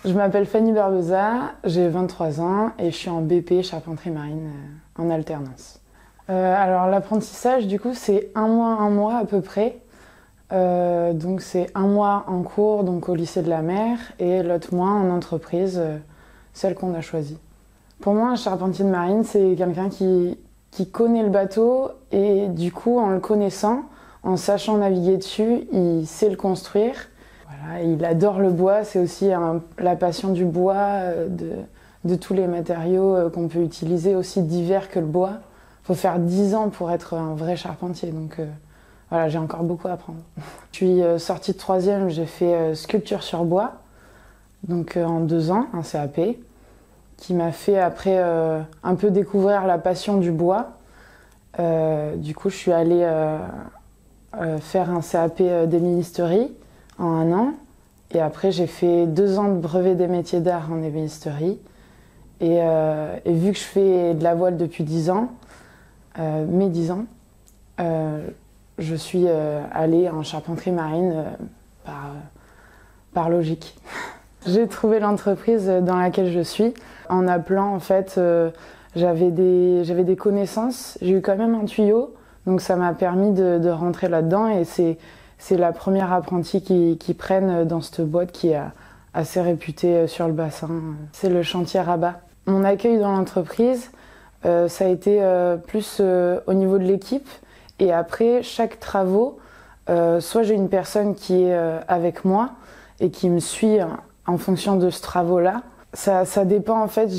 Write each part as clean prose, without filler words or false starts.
Je m'appelle Fanny Barbeza, j'ai 23 ans et je suis en BP charpenterie marine en alternance. Alors l'apprentissage du coup c'est un mois à peu près. Donc c'est un mois en cours donc au lycée de la mer et l'autre mois en entreprise, celle qu'on a choisie. Pour moi un charpentier de marine c'est quelqu'un qui connaît le bateau et du coup en le connaissant, en sachant naviguer dessus, il sait le construire. Voilà, il adore le bois, c'est aussi la passion du bois, de tous les matériaux qu'on peut utiliser, aussi divers que le bois. Il faut faire 10 ans pour être un vrai charpentier, donc voilà, j'ai encore beaucoup à apprendre. Je suis sortie de 3e, j'ai fait sculpture sur bois, donc en 2 ans, un CAP, qui m'a fait après un peu découvrir la passion du bois. Du coup, je suis allée faire un CAP d'ébénisterie en 1 an. Et après, j'ai fait 2 ans de brevet des métiers d'art en ébénisterie. Et vu que je fais de la voile depuis 10 ans, mes 10 ans, je suis allée en charpenterie marine par logique. J'ai trouvé l'entreprise dans laquelle je suis en appelant, en fait, j'avais des connaissances, j'ai eu quand même un tuyau, donc ça m'a permis de rentrer là-dedans et c'est la première apprentie qui prennent dans cette boîte qui est assez réputée sur le bassin. C'est le chantier Rabat. Mon accueil dans l'entreprise, ça a été plus au niveau de l'équipe et après chaque travaux, soit j'ai une personne qui est avec moi et qui me suit en fonction de ce travaux-là. Ça dépend en fait,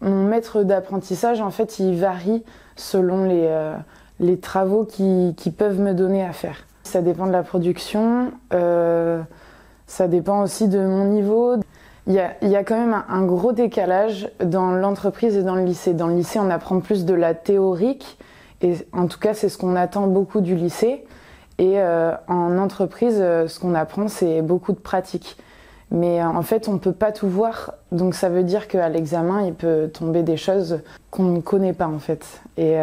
mon maître d'apprentissage en fait il varie selon les travaux qui peuvent me donner à faire. Ça dépend de la production, ça dépend aussi de mon niveau. Il y a quand même un gros décalage dans l'entreprise et dans le lycée. Dans le lycée, on apprend plus de la théorique, et en tout cas, c'est ce qu'on attend beaucoup du lycée. Et en entreprise, ce qu'on apprend, c'est beaucoup de pratique. Mais en fait, on ne peut pas tout voir, donc ça veut dire qu'à l'examen, il peut tomber des choses qu'on ne connaît pas en fait. Et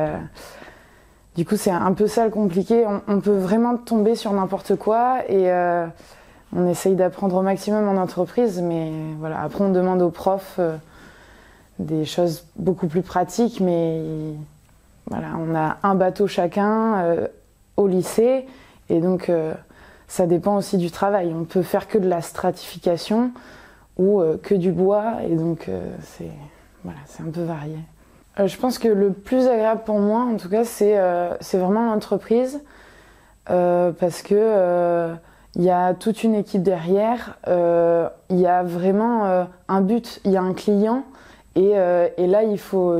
du coup, c'est un peu ça le compliqué. On peut vraiment tomber sur n'importe quoi et on essaye d'apprendre au maximum en entreprise, mais voilà. Après, on demande aux profs des choses beaucoup plus pratiques, mais voilà, on a un bateau chacun au lycée, et donc ça dépend aussi du travail. On peut faire que de la stratification ou que du bois, et donc c'est un peu varié. Je pense que le plus agréable pour moi, en tout cas, c'est vraiment l'entreprise, parce que il y a toute une équipe derrière, il y a vraiment un but, il y a un client, et là il faut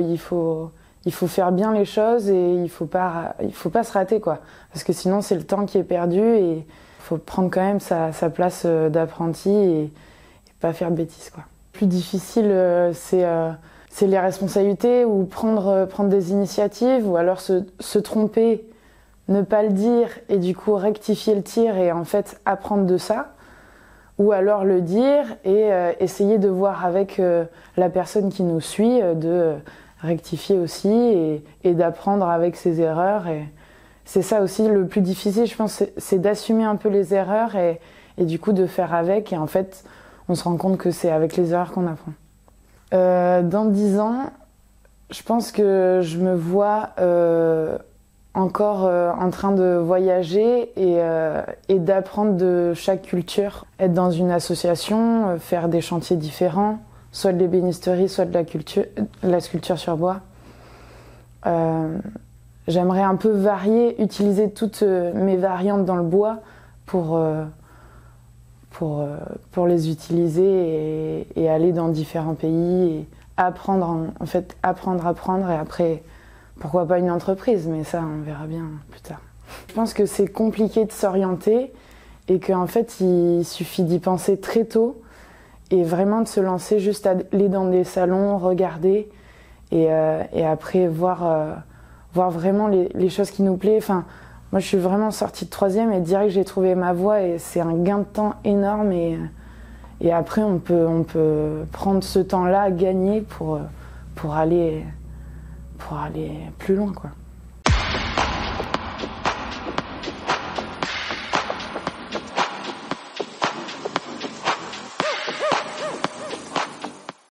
faire bien les choses et il faut pas se rater quoi, parce que sinon c'est le temps qui est perdu et il faut prendre quand même sa place d'apprenti et pas faire de bêtises quoi. Le plus difficile c'est les responsabilités ou prendre des initiatives ou alors se tromper, ne pas le dire et du coup rectifier le tir et en fait apprendre de ça, ou alors le dire et essayer de voir avec la personne qui nous suit de rectifier aussi et d'apprendre avec ses erreurs. Et c'est ça aussi le plus difficile, je pense, c'est d'assumer un peu les erreurs et du coup de faire avec, et en fait on se rend compte que c'est avec les erreurs qu'on apprend. Dans 10 ans, je pense que je me vois encore en train de voyager et d'apprendre de chaque culture. Être dans une association, faire des chantiers différents, soit de l'ébénisterie, soit de la sculpture sur bois. J'aimerais un peu varier, utiliser toutes mes variantes dans le bois pour les utiliser et aller dans différents pays et apprendre, en fait, apprendre et après, pourquoi pas une entreprise, mais ça, on verra bien plus tard. Je pense que c'est compliqué de s'orienter et qu'en fait, il suffit d'y penser très tôt et vraiment de se lancer, juste aller dans des salons, regarder et après voir vraiment les choses qui nous plaisent. Enfin, moi, je suis vraiment sortie de 3e et direct, j'ai trouvé ma voie et c'est un gain de temps énorme et après, on peut prendre ce temps-là, gagner pour aller plus loin, quoi.